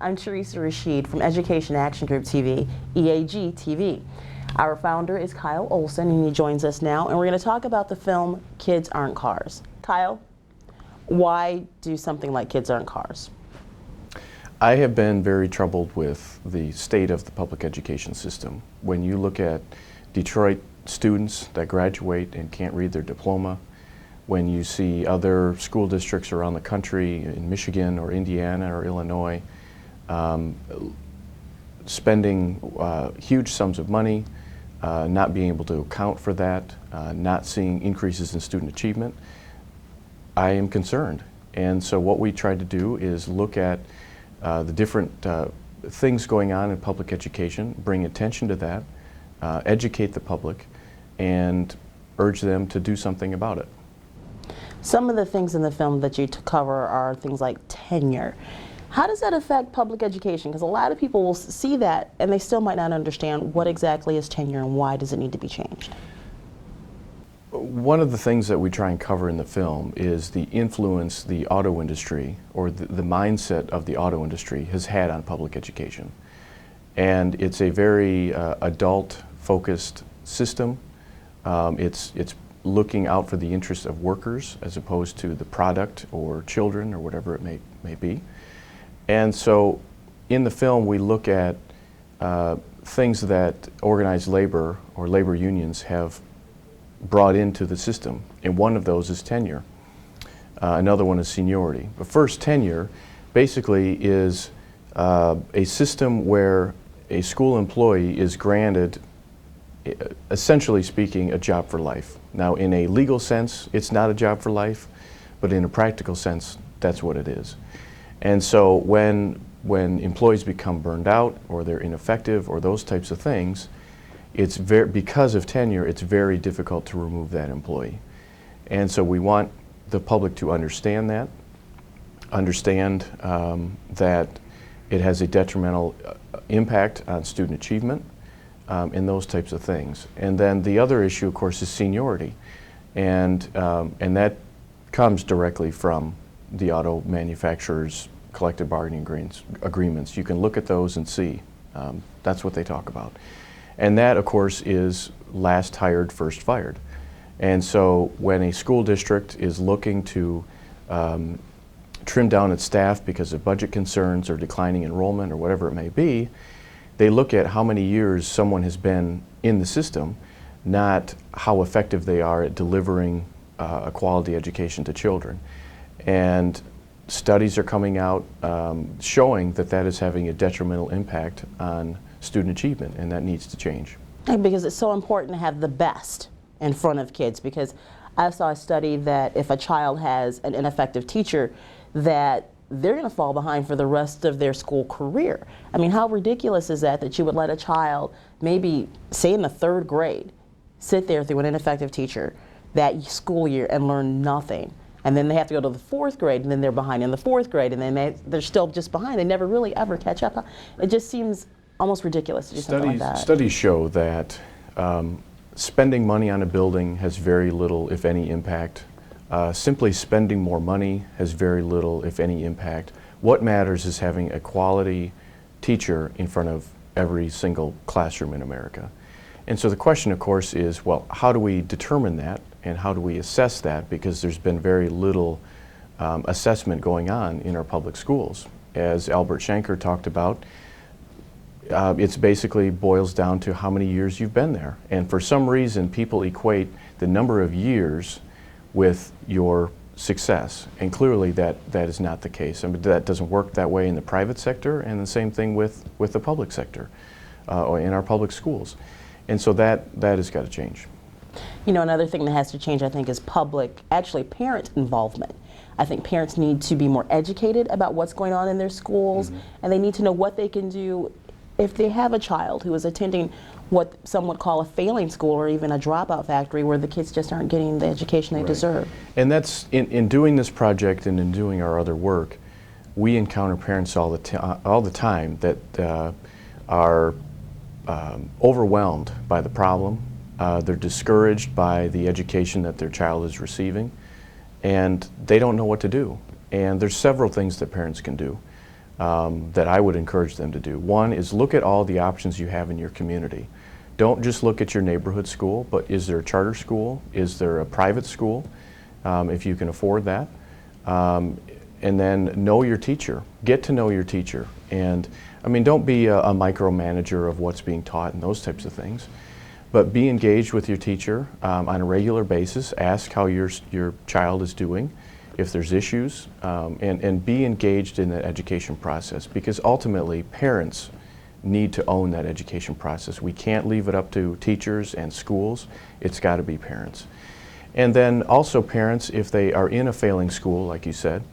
I'm Teresa Rashid from Education Action Group TV, EAG TV. Our founder is Kyle Olson, and he joins us now, and we're going to talk about the film Kids Aren't Cars. Kyle, why do something like Kids Aren't Cars? I have been very troubled with the state of the public education system. When you look at Detroit students that graduate and can't read their diploma, when you see other school districts around the country in Michigan or Indiana or Illinois spending huge sums of money, not being able to account for that, not seeing increases in student achievement, I am concerned. And so what we try to do is look at the different things going on in public education, bring attention to that, educate the public, and urge them to do something about it. Some of the things in the film that you cover are things like tenure. How does that affect public education? Because a lot of people will see that and they still might not understand what exactly is tenure and why does it need to be changed. One of the things that we try and cover in the film is the influence the auto industry or the mindset of the auto industry has had on public education. And it's a very adult-focused system. It's looking out for the interests of workers as opposed to the product or children or whatever it may be. And so in the film we look at things that organized labor or labor unions have brought into the system, and one of those is tenure. Another one is seniority. But first, tenure basically is a system where a school employee is granted, essentially speaking, a job for life. Now, in a legal sense, it's not a job for life, but in a practical sense, that's what it is. And so when employees become burned out or they're ineffective or those types of things, because of tenure, it's very difficult to remove that employee. And so we want the public to understand that, that it has a detrimental impact on student achievement, and those types of things. And then the other issue, of course, is seniority. And that comes directly from the auto manufacturers' collective bargaining agreements. You can look at those and see. That's what they talk about. And that, of course, is last hired, first fired. And so when a school district is looking to trim down its staff because of budget concerns or declining enrollment or whatever it may be, they look at how many years someone has been in the system, not how effective they are at delivering a quality education to children. And studies are coming out showing that that is having a detrimental impact on student achievement, and that needs to change. Because it's so important to have the best in front of kids, because I saw a study that if a child has an ineffective teacher, that they're going to fall behind for the rest of their school career. I mean, how ridiculous is that you would let a child, maybe say in the 3rd grade, sit there through an ineffective teacher that school year and learn nothing. And then they have to go to the 4th grade, and then they're behind in the 4th grade, and then they're still just behind. They never really ever catch up. It just seems almost ridiculous to do something like that. Studies show that spending money on a building has very little, if any, impact. Simply spending more money has very little, if any, impact. What matters is having a quality teacher in front of every single classroom in America. And so the question, of course, is, well, how do we determine that and how do we assess that? Because there's been very little assessment going on in our public schools. As Albert Shanker talked about, it's basically boils down to how many years you've been there. And for some reason, people equate the number of years with your success. And clearly that is not the case. I mean, that doesn't work that way in the private sector, and the same thing with the public sector or in our public schools. And so that has got to change. You know, another thing that has to change, I think, is parent involvement. I think parents need to be more educated about what's going on in their schools, and they need to know what they can do if they have a child who is attending what some would call a failing school or even a dropout factory where the kids just aren't getting the education they deserve. And that's, in doing this project and in doing our other work, we encounter parents all the time that are overwhelmed by the problem. They're discouraged by the education that their child is receiving, and they don't know what to do. And there's several things that parents can do. that I would encourage them to do. One is look at all the options you have in your community. Don't just look at your neighborhood school, but is there a charter school? Is there a private school, if you can afford that? And then know your teacher. Get to know your teacher. And I mean, don't be a micromanager of what's being taught and those types of things, but be engaged with your teacher on a regular basis. Ask how your child is doing, if there's issues, and be engaged in that education process, because ultimately parents need to own that education process. We can't leave it up to teachers and schools. It's got to be parents. And then also parents, if they are in a failing school, like you said,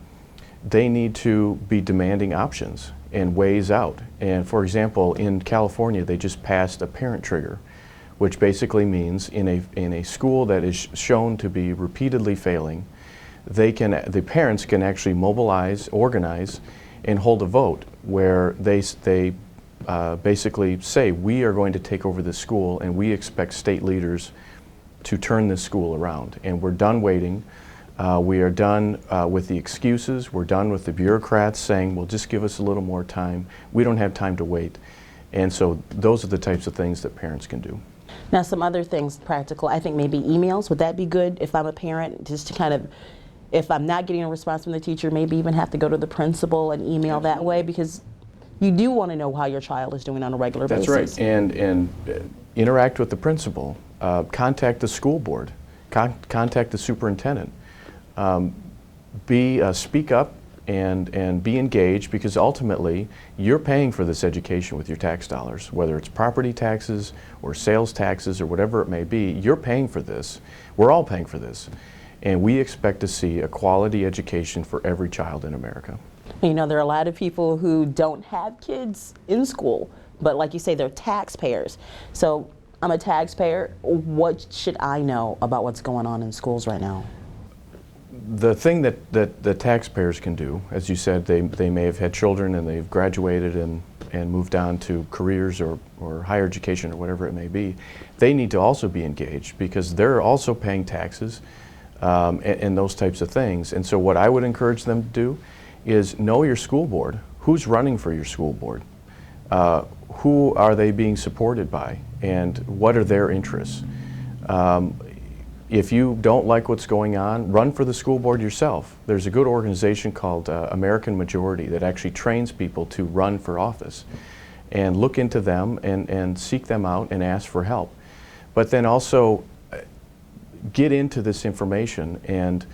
they need to be demanding options and ways out. And for example, in California, they just passed a parent trigger, which basically means in a school that is shown to be repeatedly failing, the parents can actually mobilize, organize, and hold a vote where they basically say, we are going to take over this school and we expect state leaders to turn this school around. And we're done waiting. We are done with the excuses. We're done with the bureaucrats saying, well, just give us a little more time. We don't have time to wait. And so those are the types of things that parents can do. Now, some other things practical, I think maybe emails. Would that be good if I'm a parent, just to kind of, if I'm not getting a response from the teacher, maybe even have to go to the principal and email that way, because you do want to know how your child is doing on a regular basis. That's right. And interact with the principal. Contact the school board. Contact the superintendent. Speak up and be engaged, because ultimately you're paying for this education with your tax dollars, whether it's property taxes or sales taxes or whatever it may be. You're paying for this. We're all paying for this. And we expect to see a quality education for every child in America. You know, there are a lot of people who don't have kids in school, but like you say, they're taxpayers. So I'm a taxpayer. What should I know about what's going on in schools right now? The thing that the taxpayers can do, as you said, they may have had children and they've graduated and moved on to careers or higher education or whatever it may be. They need to also be engaged, because they're also paying taxes and those types of things. And so what I would encourage them to do is know your school board. Who's running for your school board? Who are they being supported by? And what are their interests? If you don't like what's going on, run for the school board yourself. There's a good organization called American Majority that actually trains people to run for office. And look into them and seek them out and ask for help. But then also get into this information and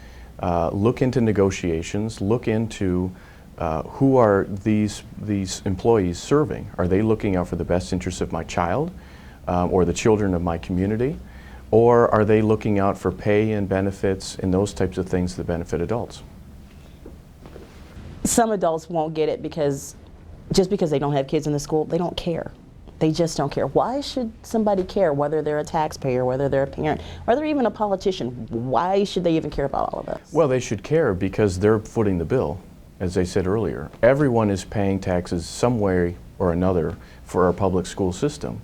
look into negotiations, look into who are these employees serving. Are they looking out for the best interests of my child or the children of my community? Or are they looking out for pay and benefits and those types of things that benefit adults? Some adults won't get it because just because they don't have kids in the school, they don't care. They just don't care. Why should somebody care, whether they're a taxpayer, whether they're a parent, or they're even a politician? Why should they even care about all of this? Well, they should care because they're footing the bill, as I said earlier. Everyone is paying taxes some way or another for our public school system.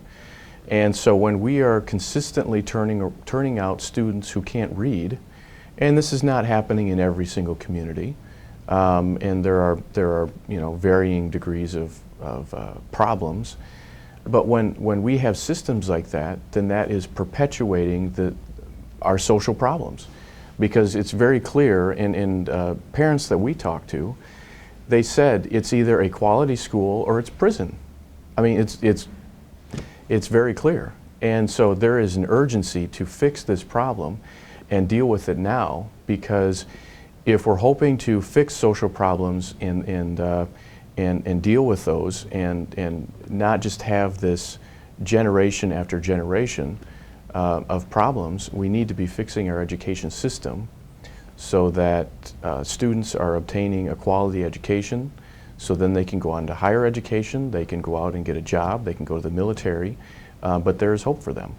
And so when we are consistently turning out students who can't read, and this is not happening in every single community, and there are varying degrees of problems, but when we have systems like that, then that is perpetuating our social problems, because it's very clear. And parents that we talk to, they said it's either a quality school or it's prison. I mean, it's very clear. And so there is an urgency to fix this problem and deal with it now, because if we're hoping to fix social problems and deal with those and not just have this generation after generation of problems, we need to be fixing our education system so that students are obtaining a quality education, so then they can go on to higher education, they can go out and get a job, they can go to the military, but there is hope for them.